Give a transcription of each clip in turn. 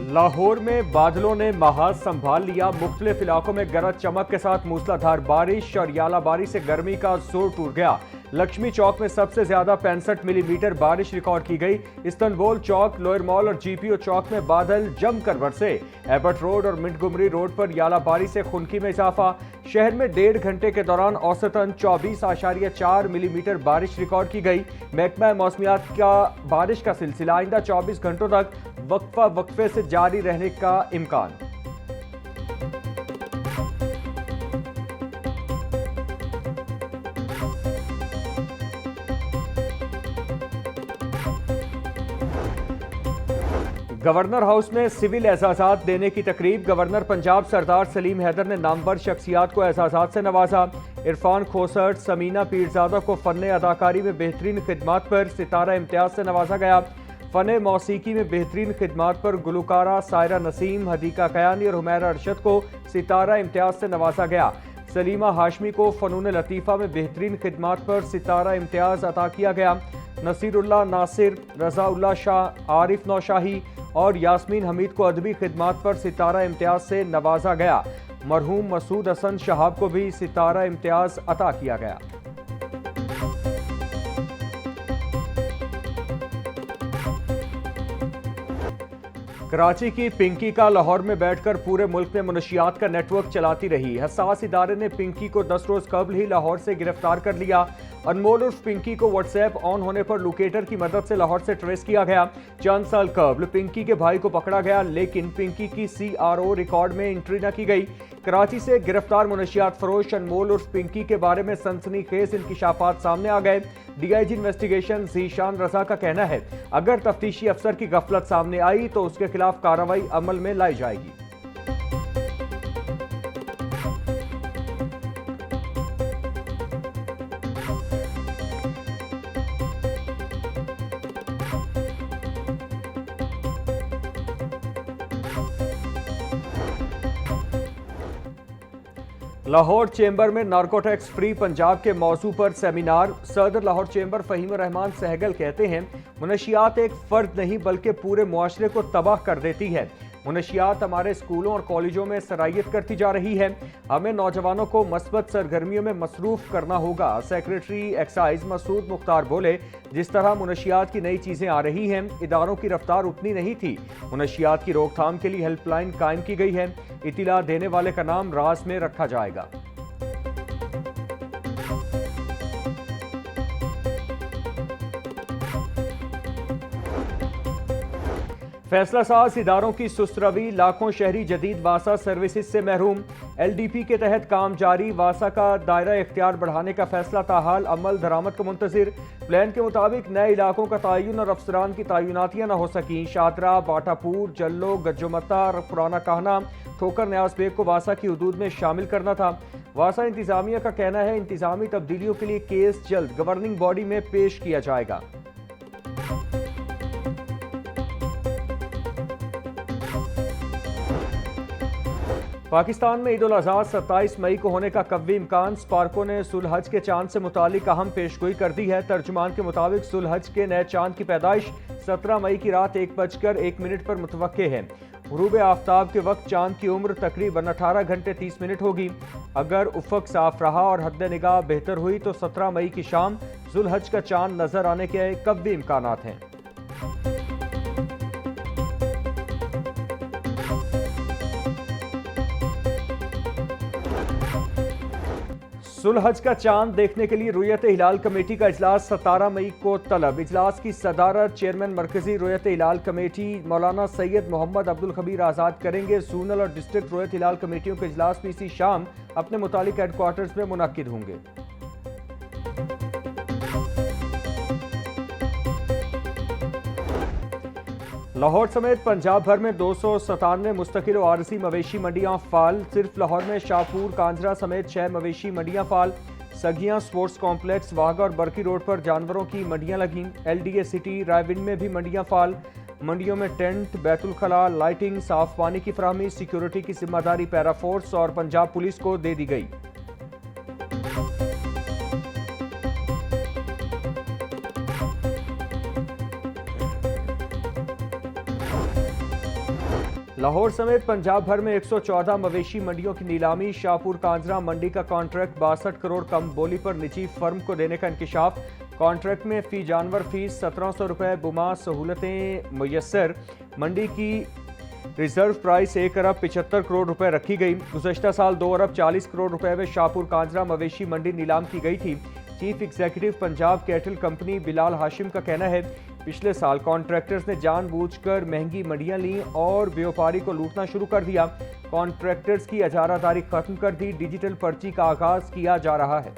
लाहौर में बादलों ने महाज संभाल लिया। मुख्तलिफ इलाकों में गरज चमक के साथ मूसलाधार बारिश और यालाबारी से गर्मी का जोर टूट गया। लक्ष्मी चौक में सबसे ज्यादा 65 मिलीमीटर बारिश रिकॉर्ड की गई। इस्तांबुल चौक, लोअर मॉल और जीपीओ चौक में बादल जमकर बरसे। एबर्ट रोड और मिंटगुमरी रोड पर यालाबारी से खुनकी में इजाफा। शहर में 1.5 घंटे के दौरान औसतन 24.4 मिलीमीटर बारिश रिकॉर्ड की गई। महकमा मौसमियात का बारिश का सिलसिला आइंदा 24 घंटों तक वक्फे से जारी रहने का इम्कान। गवर्नर हाउस में सिविल एजाजात देने की तकरीब। गवर्नर पंजाब सरदार सलीम हैदर ने नामवर शख्सियात को एजाजात से नवाजा। इरफान खोसट, समीना पीरजादा को फन अदाकारी में बेहतरीन खिदमात पर सितारा इम्तियाज से नवाजा गया। फन मौसीकी में बेहतरीन खिदमात पर गुलकारा सायरा नसीम, हदीका कयानी और हुमैरा अरशद को सितारा इम्तियाज से नवाजा गया। सलीमा हाशमी को फनून लतीफ़ा में बेहतरीन खिदमात पर सितारा इम्तियाज अता किया गया। नसीरुल्लाह नासिर, रज़ाउल्लाह शाह, आरिफ नौशाही और यास्मीन हमीद को अदबी खिदमात पर सितारा इम्तियाज से नवाजा गया। मरहूम मसूद हसन शहाब को भी सितारा इम्तियाज अता किया गया। कराची की पिंकी का लाहौर में बैठकर पूरे मुल्क में मनशियात का नेटवर्क चलाती रही। हसास इदारे ने पिंकी को 10 रोज कबल ही लाहौर से गिरफ्तार कर लिया। अनमोल उर्फ पिंकी को व्हाट्सएप ऑन होने पर लोकेटर की मदद से लाहौर से ट्रेस किया गया। चंद साल कबल पिंकी के भाई को पकड़ा गया, लेकिन पिंकी की CRO रिकॉर्ड में एंट्री न की गई। कराची से गिरफ्तार मनशियात फरोश अनमोल उर्फ पिंकी के बारे में सनसनीखेज इंकिशाफात सामने आ गए। DIG इन्वेस्टिगेशन ज़ीशान रजा का कहना है, अगर तफ्तीशी अफसर की गफलत सामने आई तो उसके खिलाफ कार्रवाई अमल में लाई जाएगी। लाहौर चेंबर में नार्कोटिक्स फ्री पंजाब के मौजू पर सेमिनार। सदर लाहौर चेंबर फहीम रहमान सहगल कहते हैं, मुनशियात एक फर्द नहीं बल्कि पूरे मुआशरे को तबाह कर देती है। मुनशियात हमारे स्कूलों और कॉलेजों में सराहियत करती जा रही है। हमें नौजवानों को मस्बत सरगर्मियों में मसरूफ करना होगा। सेक्रेटरी एक्साइज मसूद मुख्तार बोले, जिस तरह मुनशियात की नई चीजें आ रही हैं, इदारों की रफ्तार उतनी नहीं थी। मुनशियात की रोकथाम के लिए हेल्पलाइन कायम की गई है। इतिला देने वाले का नाम राज में रखा जाएगा। फैसला साज इदारों की सुस्त रवि, लाखों शहरी जदीद वासा सर्विसेज से महरूम। LDP के तहत काम जारी। वासा का दायरा इख्तियार बढ़ाने का फैसला ताहाल अमल दरामद को मुंतजिर। प्लान के मुताबिक नए इलाकों का तयन और अफसरान की तयनातियाँ न हो सकी। शादरा, बाटापुर, जल्लो, गज्जोमत्ता, पुराना कहना, ठोकर न्याज बेग को वासा की हदूद में शामिल करना था। वासा इंतजामिया का कहना है, इंतजामी तब्दीलियों के लिए केस जल्द गवर्निंग बॉडी में पेश किया जाएगा। पाकिस्तान में ईद उल अज़हा 27 मई को होने का कव्वी इम्कान। स्पार्को ने सुलहज के चांद से मुतालिक अहम पेशगोई कर दी है। तर्जुमान के मुताबिक सुलहज के नए चांद की पैदाइश 17 मई की रात 1:01 पर मुतवक्के है। गुरूब आफ्ताब के वक्त चांद की उम्र तकरीबन 18 घंटे 30 मिनट होगी। अगर उफक साफ रहा और हद निगाह बेहतर हुई तो 17 मई की शाम जुलहज का चांद नजर आने के कव्वी इम्कानात हैं। सुलहज का चांद देखने के लिए रुयत हिलाल कमेटी का इजलास 17 मई को तलब। इजलास की सदारत चेयरमैन मरकजी रुयत हिलाल कमेटी मौलाना सैयद मोहम्मद अब्दुल खबीर आज़ाद करेंगे। जोनल और डिस्ट्रिक्ट रुयत हिलाल कमेटियों के इजलास भी इसी शाम अपने मुतालिक हेडक्वार्टर्स में मुनक्किद होंगे। लाहौर समेत पंजाब भर में 297 मुस्तकिल और आरसी मवेशी मंडियां फाल। सिर्फ लाहौर में शाहपुर, कांजरा समेत 6 मवेशी मंडियां फाल। सगियां स्पोर्ट्स कॉम्प्लेक्स, वाघा और बरकी रोड पर जानवरों की मंडियां लगीं। LDA सिटी रायविंड में भी मंडियां फाल। मंडियों में टेंट, बैतुल खला, लाइटिंग, साफ पानी की फराहमी, सिक्योरिटी की जिम्मेदारी पैरा फोर्स और पंजाब पुलिस को दे दी गई। लाहौर समेत पंजाब भर में 114 मवेशी मंडियों की नीलामी। शाहपुर कांजरा मंडी का कॉन्ट्रैक्ट 62 करोड़ कम बोली पर निजी फर्म को देने का इंकशाफ। कॉन्ट्रैक्ट में फी जानवर फीस 1700 रुपए, बुमा सहूलतें मुयस्सर। मंडी की रिजर्व प्राइस 1 अरब 75 करोड़ रुपए रखी गई। गुज़श्ता साल 2 अरब 40 करोड़ रुपए में शाहपुर कांजरा मवेशी मंडी नीलाम की गई थी। Chief executive Punjab cattle company Bilal Hashim का कहना है, पिछले साल कॉन्ट्रैक्टर्स ने जानबूझकर महंगी मंडियां ली और व्यापारी को लूटना शुरू कर दिया। कॉन्ट्रैक्टर्स की इजारादारी खत्म कर दी। डिजिटल पर्ची का आगाज किया जा रहा है।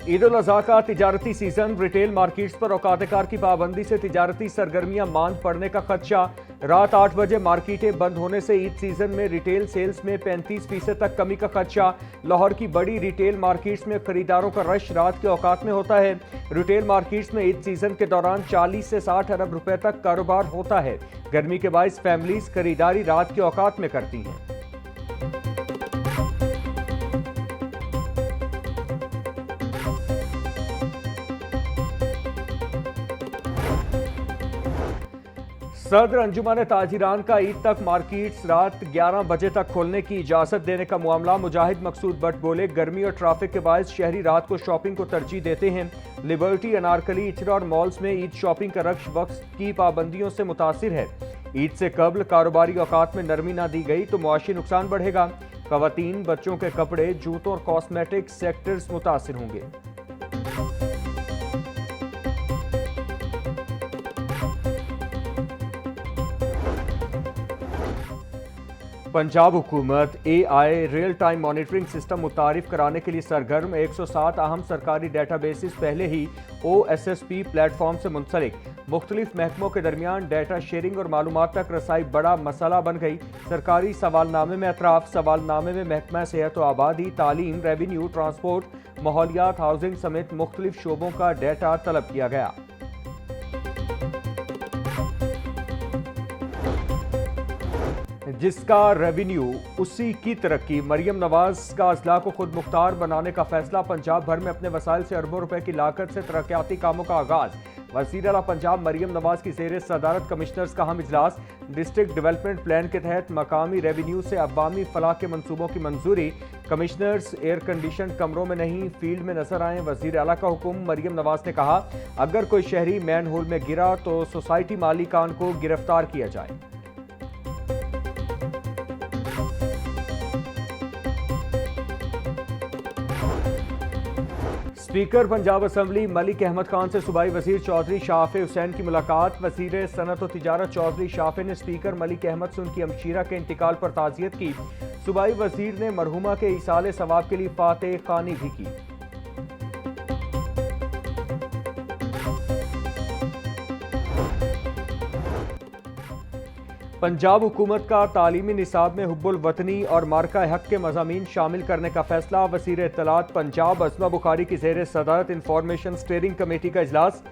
ईद उल अजहा का तिजारती सीजन। रिटेल मार्केट्स पर औकात-ए-कार की पाबंदी से तिजारती सरगर्मियां मांद पड़ने का खदशा। रात 8 बजे मार्केटें बंद होने से ईद सीजन में रिटेल सेल्स में 35% तक कमी का खदशा। लाहौर की बड़ी रिटेल मार्केट्स में खरीदारों का रश रात के औकात में होता है। रिटेल मार्केट्स में ईद सीजन के दौरान 40 से 60 अरब रुपए तक कारोबार होता है। गर्मी के बाइस फैमिलीज खरीदारी रात के औकात में करती हैं। सदर अंजुमन ताजिरान का ईद तक मार्केट्स रात 11 बजे तक खोलने की इजाजत देने का मामला। मुजाहिद मकसूद भट्ट बोले, गर्मी और ट्रैफिक के बायस शहरी रात को शॉपिंग को तरजीह देते हैं। लिबर्टी, अनारकली, इचरा और मॉल्स में ईद शॉपिंग का रश वक्त की पाबंदियों से मुतासिर है। ईद से कबल कारोबारी औकात में नरमी ना दी गई तो मुआशी नुकसान बढ़ेगा। खवातीन, बच्चों के कपड़े, जूतों और कॉस्मेटिक सेक्टर्स मुतासिर होंगे। पंजाब हुकूमत AI real time monitoring system मुतारिफ कराने के लिए सरगर्म। 107 अहम सरकारी डाटाबेसिस पहले ही OSSP प्लेटफॉर्म से मुंसलिक। मुख्तलिफ महकमों के दरमियान डाटा शेयरिंग और मालूमात तक रसाई बड़ा मसला बन गई। सरकारी सवालनामे में एतराफ़। सवालनामे में महकमा सेहत व आबादी, तालीम, रेवेन्यू, ट्रांसपोर्ट, माहौलियात, हाउसिंग समेत मुख्तलिफ शोबों का डाटा तलब किया गया। जिसका रेवेन्यू उसी की तरक्की। मरियम नवाज का अजला को खुद मुख्तार बनाने का फैसला। पंजाब भर में अपने वसाइल से अरबों रुपए की लागत से तरक्याती कामों का आगाज। वज़ीर आला पंजाब मरियम नवाज की ज़ेर सदारत कमिश्नर्स का अहम इजलास। डिस्ट्रिक्ट डेवलपमेंट प्लान के तहत मकामी रेवेन्यू से अवामी फलाह के मंसूबों की मंजूरी। कमिश्नर्स एयर कंडीशन कमरों में नहीं फील्ड में नजर आए। वज़ीर आला का हुक्म। मरियम नवाज ने कहा, अगर कोई शहरी मैन होल में गिरा तो सोसाइटी मालिकान को गिरफ्तार किया जाए। स्पीकर पंजाब असम्बली मलिक अहमद खान से सूबाई वजीर चौधरी शाफे हुसैन की मुलाकात। वजीर सनत व तिजारत चौधरी शाफे ने स्पीकर मलिक अहमद से उनकी हमशीरा के इंतकाल पर ताज़ियत की। सूबाई वजीर ने मरहुमा के इसाले सवाब के लिए फातह खानी भी की। पंजाब हुकूमत का तालीमी निसाब में हुब्बुल वतनी और मार्का हक के मज़ामीन शामिल करने का फैसला। वज़ीर इत्तलात पंजाब अस्मा बुखारी की ज़ेर सदारत इंफॉर्मेशन स्टीयरिंग कमेटी का इजलास।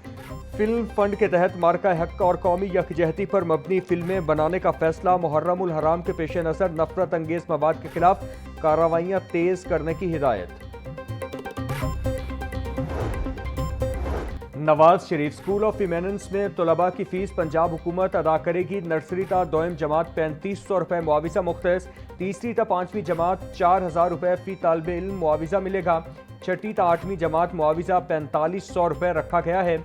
फिल्म फंड के तहत मार्का हक और कौमी यकजहती पर मबनी फिल्में बनाने का फैसला। मुहर्रम उल हराम के पेश नज़र नफरत अंगेज मवाद के खिलाफ कार्रवाइयाँ तेज करने की हिदायत। नवाज शरीफ स्कूल ऑफ इमेनेंस में तलबा की फीस पंजाब हुकूमत अदा करेगी। नर्सरी ता दोयम जमात 3500 रुपए मुआविजा मुख्तस। तीसरी ता 5वीं जमात 4000 रुपए फी तालिब इल्म मुआविजा मिलेगा। छठी ता 8वीं जमात मुआविजा 4500 रुपए रखा गया है।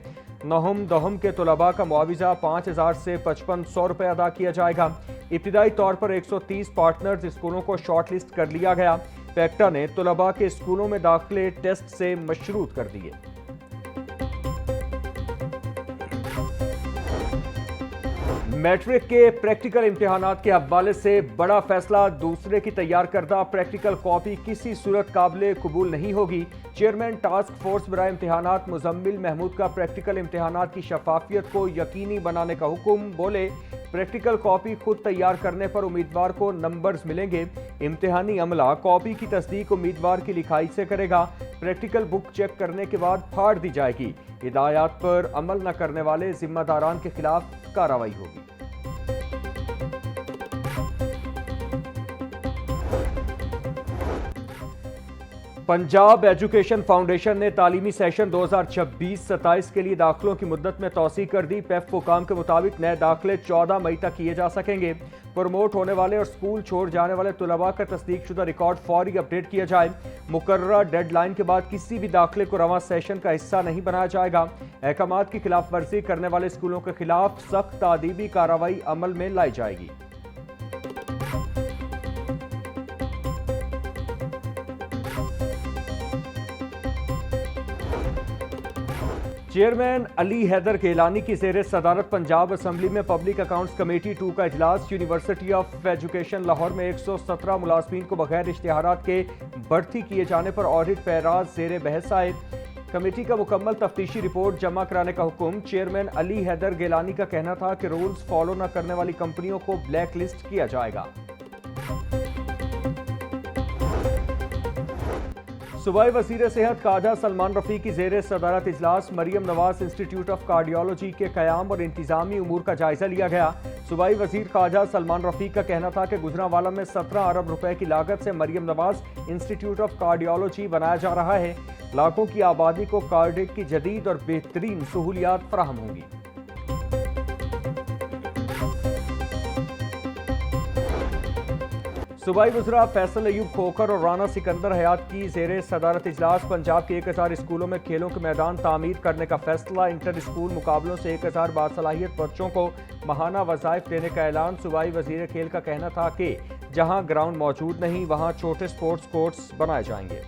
नहम दहम के तलबा का मुआविजा 5000 से 5500 रुपए अदा किया जाएगा। इब्तिदाई तौर पर 130 पार्टनर्स स्कूलों को शॉर्ट लिस्ट कर लिया गया। पैक्टा ने तलबा के स्कूलों में दाखिले टेस्ट से मशरूत कर दिए। मैट्रिक के प्रैक्टिकल इम्तिहानात के हवाले से बड़ा फैसला। दूसरे की तैयार करदा प्रैक्टिकल कॉपी किसी सूरत काबिल कबूल नहीं होगी। चेयरमैन टास्क फोर्स बराए इम्तिहानात मुजम्मिल महमूद का प्रैक्टिकल इम्तिहानात की शफाफियत को यकीनी बनाने का हुक्म। बोले, प्रैक्टिकल कॉपी खुद तैयार करने पर उम्मीदवार को नंबर्स मिलेंगे। इम्तिहानी अमला कॉपी की तस्दीक उम्मीदवार की लिखाई से करेगा। प्रैक्टिकल बुक चेक करने के बाद फाड़ दी जाएगी। हिदायत पर अमल न करने वाले जिम्मेदारान के खिलाफ कार्रवाई होगी। पंजाब एजुकेशन फाउंडेशन ने तालीमी सेशन 2026-27 के लिए दाखिलों की मुद्दत में तौसी कर दी। पेफ हुकाम के मुताबिक नए दाखिले 14 मई तक किए जा सकेंगे। प्रमोट होने वाले और स्कूल छोड़ जाने वाले तुलबा का तस्दीक शुदा रिकॉर्ड फौरी अपडेट किया जाए। मुकर्ररा डेडलाइन के बाद किसी भी दाखिले को रवां सेशन का हिस्सा नहीं बनाया जाएगा। अहकामात की खिलाफ वर्जी करने वाले स्कूलों के खिलाफ सख्त तादीबी कार्रवाई अमल में लाई जाएगी। चेयरमैन अली हैदर गेलानी की ज़ेर सदारत पंजाब असम्बली में पब्लिक अकाउंट्स कमेटी 2 का इजलास। यूनिवर्सिटी ऑफ एजुकेशन लाहौर में 117 मुलाजमीन को बगैर इश्तिहारात के भर्ती किए जाने पर ऑडिट पैराज ज़ेर बहस आए। कमेटी का मुकम्मल तफ्तीशी रिपोर्ट जमा कराने का हुक्म। चेयरमैन अली हैदर गेलानी का कहना था कि रूल्स फॉलो न करने वाली कंपनियों को ब्लैक लिस्ट किया जाएगा। सूबाई वज़ीर सेहत ख्वाजा सलमान रफ़ी की ज़ेर सदारत इजलास Maryam Nawaz institute of cardiology के क़याम और इंतज़ामी उमूर का जायजा लिया गया। सूबाई वज़ीर ख्वाजा सलमान रफ़ी का कहना था कि गुजरांवाला में 17 अरब रुपए की लागत से Maryam Nawaz institute of cardiology बनाया जा रहा है। लाखों की आबादी को कार्डिक की जदीद और बेहतरीन सहूलियात फराहम होंगी। सूबाई वज़रा फैसल अयूब खोखर और राना सिकंदर हयात की ज़ेर सदारत इजलास। पंजाब के 1000 स्कूलों में खेलों के मैदान तामीर करने का फैसला। इंटर स्कूल मुकाबलों से 1000 बासलाहियत बच्चों को माहाना वज़ाइफ देने का ऐलान। सूबाई वज़ीर खेल का कहना था कि जहां ग्राउंड मौजूद नहीं वहां छोटे स्पोर्ट्स कोर्ट्स बनाए जाएंगे।